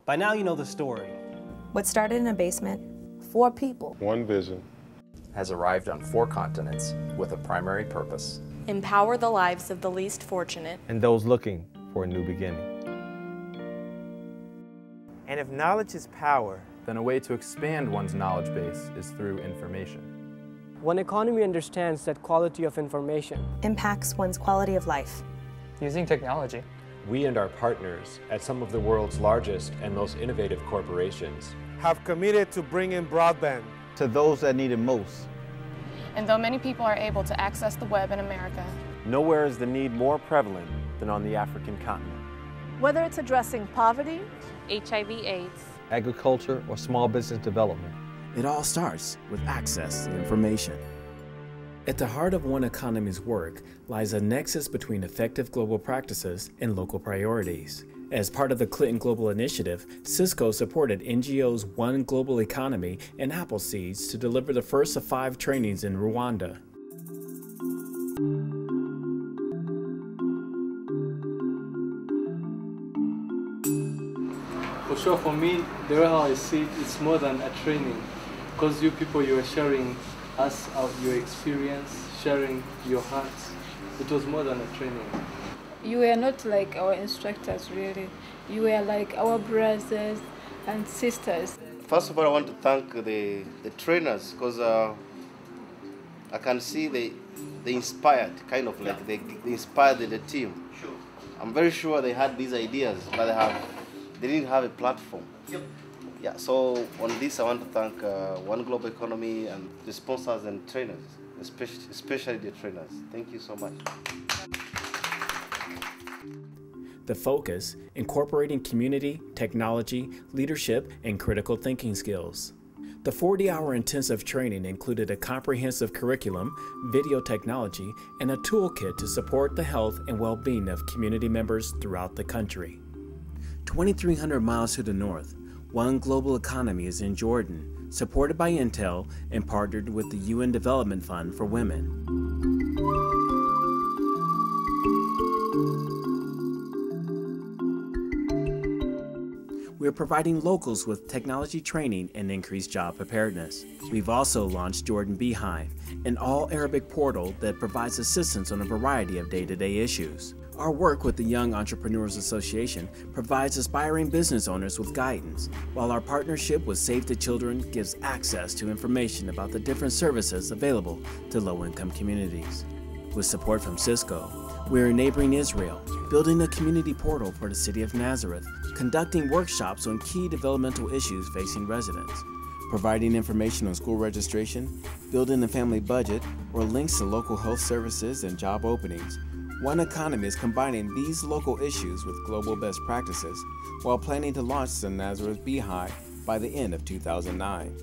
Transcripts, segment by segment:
By now you know the story. What started in a basement, 4 people, one vision, has arrived on 4 continents with a primary purpose. Empower the lives of the least fortunate. And those looking for a new beginning. And if knowledge is power, Then a way to expand one's knowledge base is through information. One economy understands that quality of information impacts one's quality of life. Using technology, we and our partners at some of the world's largest and most innovative corporations have committed to bringing broadband to those that need it most. And though many people are able to access the web in America, nowhere is the need more prevalent than on the African continent. Whether it's addressing poverty, HIV/AIDS, Agriculture or small business development. It all starts with access to information. At the heart of One Economy's work lies a nexus between effective global practices and local priorities. As part of the Clinton Global Initiative, Cisco supported NGOs One Global Economy and Appleseeds to deliver the first of 5 trainings in Rwanda. For sure, for me, the way how I see it, it's more than a training. Because you people, you are sharing us your experience, sharing your hearts. It was more than a training. you were not like our instructors really. You were like our brothers and sisters. First of all, I want to thank the trainers because I can see they inspired, kind of like they inspired the team. Sure. I'm very sure they had these ideas, but they didn't have a platform. Yep. Yeah, so on this I want to thank One Global Economy and the sponsors and trainers, especially the trainers. Thank you so much. The focus, incorporating community, technology, leadership, and critical thinking skills. The 40-hour intensive training included a comprehensive curriculum, video technology, and a toolkit to support the health and well-being of community members throughout the country. 2,300 miles to the north, One Global Economy is in Jordan, supported by Intel and partnered with the UN Development Fund for Women. We are providing locals with technology training and increased job preparedness. We've also launched Jordan Beehive, an all-Arabic portal that provides assistance on a variety of day-to-day issues. Our work with the Young Entrepreneurs Association provides aspiring business owners with guidance, while our partnership with Save the Children gives access to information about the different services available to low-income communities. With support from Cisco, we are neighboring Israel, building a community portal for the city of Nazareth, conducting workshops on key developmental issues facing residents, providing information on school registration, building a family budget, or links to local health services and job openings. One Economy is combining these local issues with global best practices while planning to launch the Nazareth Beehive by the end of 2009.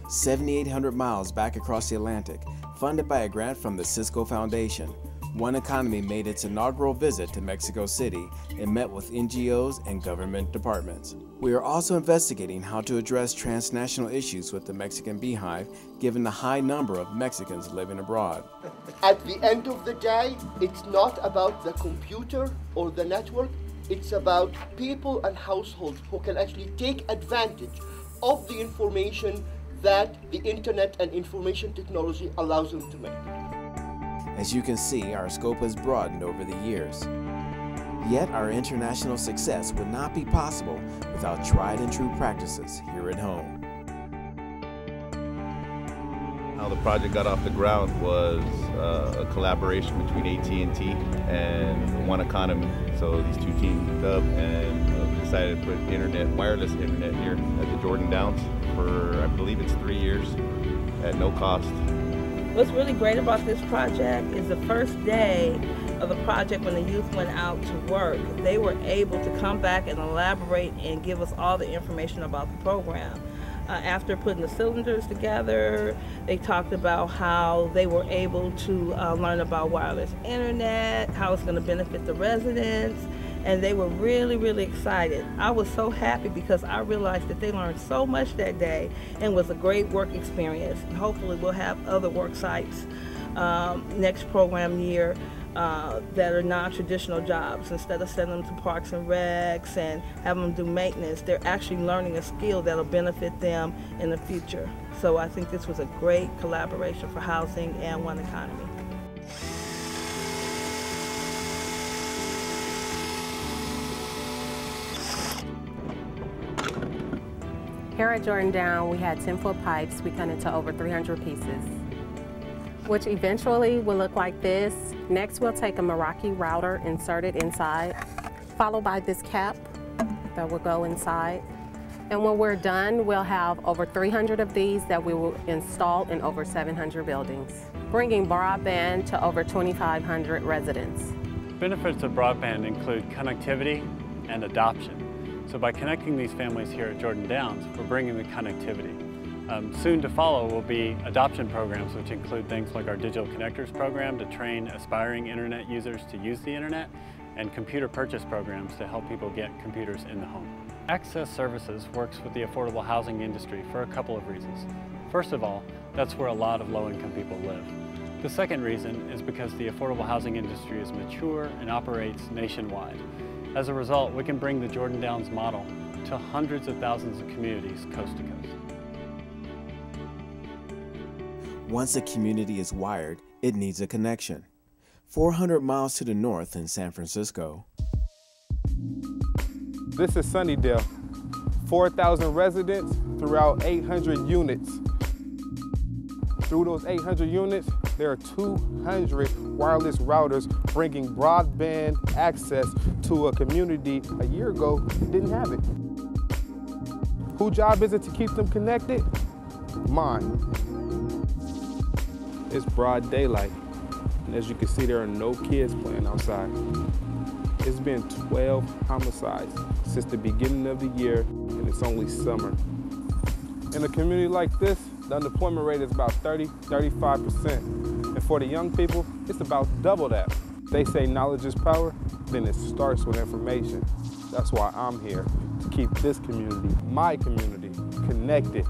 7,800 miles back across the Atlantic, funded by a grant from the Cisco Foundation, One Economy made its inaugural visit to Mexico City and met with NGOs and government departments. We are also investigating how to address transnational issues with the Mexican Beehive, given the high number of Mexicans living abroad. At the end of the day, it's not about the computer or the network, it's about people and households who can actually take advantage of the information that the internet and information technology allows them to make. As you can see, our scope has broadened over the years. Yet our international success would not be possible without tried and true practices here at home. How the project got off the ground was a collaboration between AT&T and One Economy. So these two teamed up and decided to put wireless internet here at the Jordan Downs for, I believe it's 3 years at no cost. What's really great about this project is the first day of the project when the youth went out to work, they were able to come back and elaborate and give us all the information about the program. After putting the cylinders together, they talked about how they were able to learn about wireless internet, how it's going to benefit the residents, and they were really, really excited. I was so happy because I realized that they learned so much that day and it was a great work experience. And hopefully we'll have other work sites next program year that are non-traditional jobs. Instead of sending them to parks and recs and having them do maintenance, they're actually learning a skill that'll benefit them in the future. So I think this was a great collaboration for housing and One Economy. Here at Jordan Down, we had 10-foot pipes. We cut into over 300 pieces, which eventually will look like this. Next, we'll take a Meraki router, insert it inside, followed by this cap that will go inside. And when we're done, we'll have over 300 of these that we will install in over 700 buildings, bringing broadband to over 2,500 residents. Benefits of broadband include connectivity and adoption. So by connecting these families here at Jordan Downs, we're bringing the connectivity. Soon to follow will be adoption programs, which include things like our Digital Connectors program to train aspiring internet users to use the internet, and computer purchase programs to help people get computers in the home. Access Services works with the affordable housing industry for a couple of reasons. First of all, that's where a lot of low-income people live. The second reason is because the affordable housing industry is mature and operates nationwide. As a result, we can bring the Jordan Downs model to hundreds of thousands of communities coast to coast. Once a community is wired, it needs a connection. 400 miles to the north in San Francisco. This is Sunnydale, 4,000 residents throughout 800 units. Through those 800 units, there are 200 wireless routers bringing broadband access to a community a year ago that didn't have it. Whose job is it to keep them connected? Mine. It's broad daylight, and as you can see, there are no kids playing outside. It's been 12 homicides since the beginning of the year, and it's only summer. In a community like this, the unemployment rate is about 35%. And for the young people, it's about double that. They say knowledge is power, then it starts with information. That's why I'm here, to keep this community, my community, connected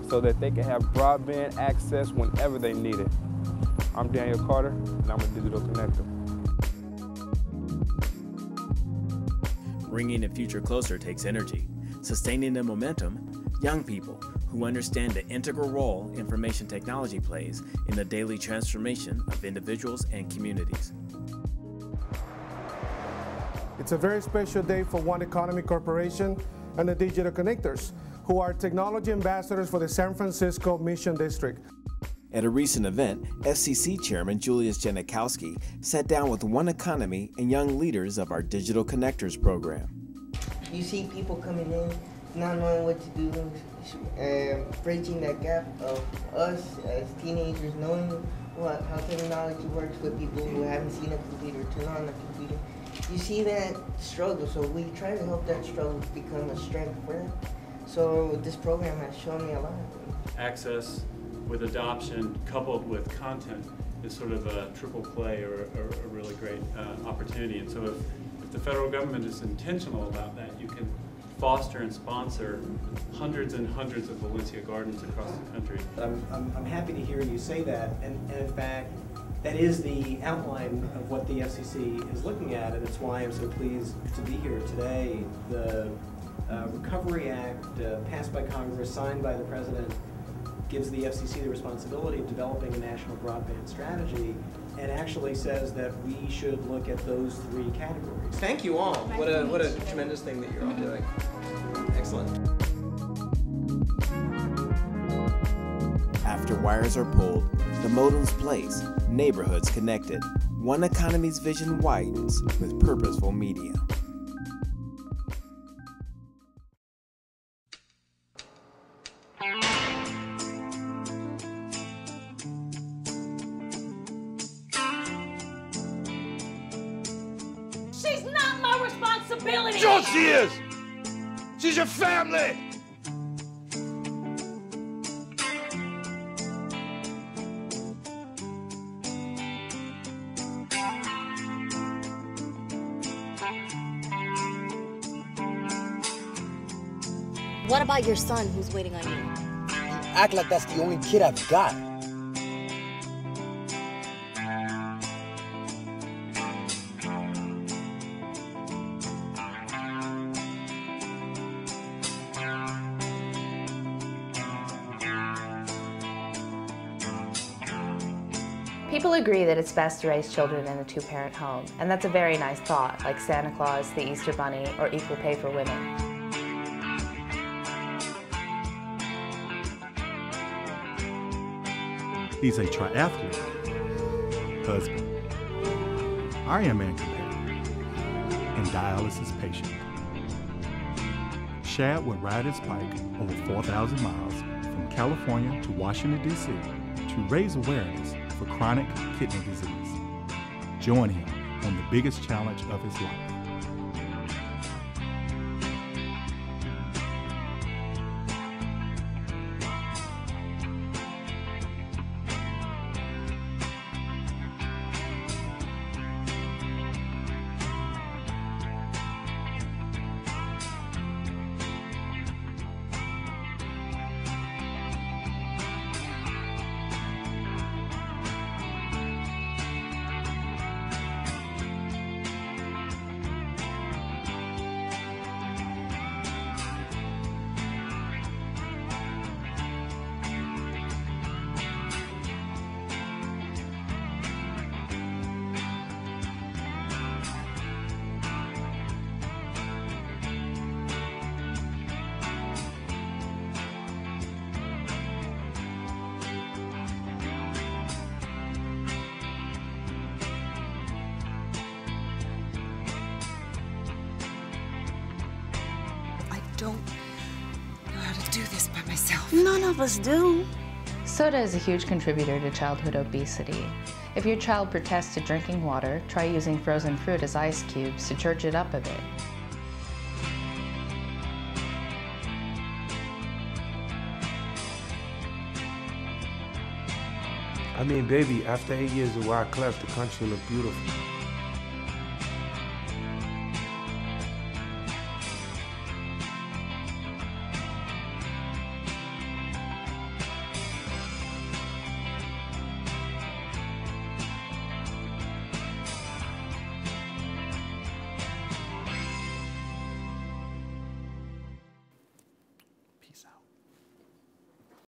so that they can have broadband access whenever they need it. I'm Daniel Carter, and I'm a digital connector. Bringing the future closer takes energy. Sustaining the momentum, young people who understand the integral role information technology plays in the daily transformation of individuals and communities. It's a very special day for One Economy Corporation and the Digital Connectors, who are technology ambassadors for the San Francisco Mission District. At a recent event, FCC Chairman Julius Janikowski sat down with One Economy and young leaders of our Digital Connectors program. You see people coming in, not knowing what to do, bridging that gap of us as teenagers knowing how technology works with people who haven't seen a computer, turn on a computer. You see that struggle, so we try to help that struggle become a strength for them. So this program has shown me a lot. Access with adoption coupled with content is sort of a triple play or a really great opportunity. And so if the federal government is intentional about that, you can foster and sponsor hundreds and hundreds of Valencia gardens across the country. I'm happy to hear you say that, and in fact, that is the outline of what the FCC is looking at, and it's why I'm so pleased to be here today. The Recovery Act, passed by Congress, signed by the President, gives the FCC the responsibility of developing a national broadband strategy, and actually says that we should look at those three categories. Thank you all. What a tremendous thing that you're all doing. Excellent. After wires are pulled, the modems place, neighborhoods connected. One Economy's vision widens with purposeful media. She's not my responsibility! Sure she is! She's your family! What about your son who's waiting on you? You act like that's the only kid I've got. People agree that it's best to raise children in a two-parent home, and that's a very nice thought, like Santa Claus, the Easter Bunny, or equal pay for women. He's a triathlete, husband, Ironman competitor, and dialysis patient. Shad would ride his bike over 4,000 miles from California to Washington, D.C. to raise awareness for chronic kidney disease. Join him on the biggest challenge of his life. Don't know how to do this by myself. None of us do. Soda is a huge contributor to childhood obesity. If your child protests to drinking water, try using frozen fruit as ice cubes to charge it up a bit. I mean, baby, after 8 years of Wyclef, the country looked beautiful.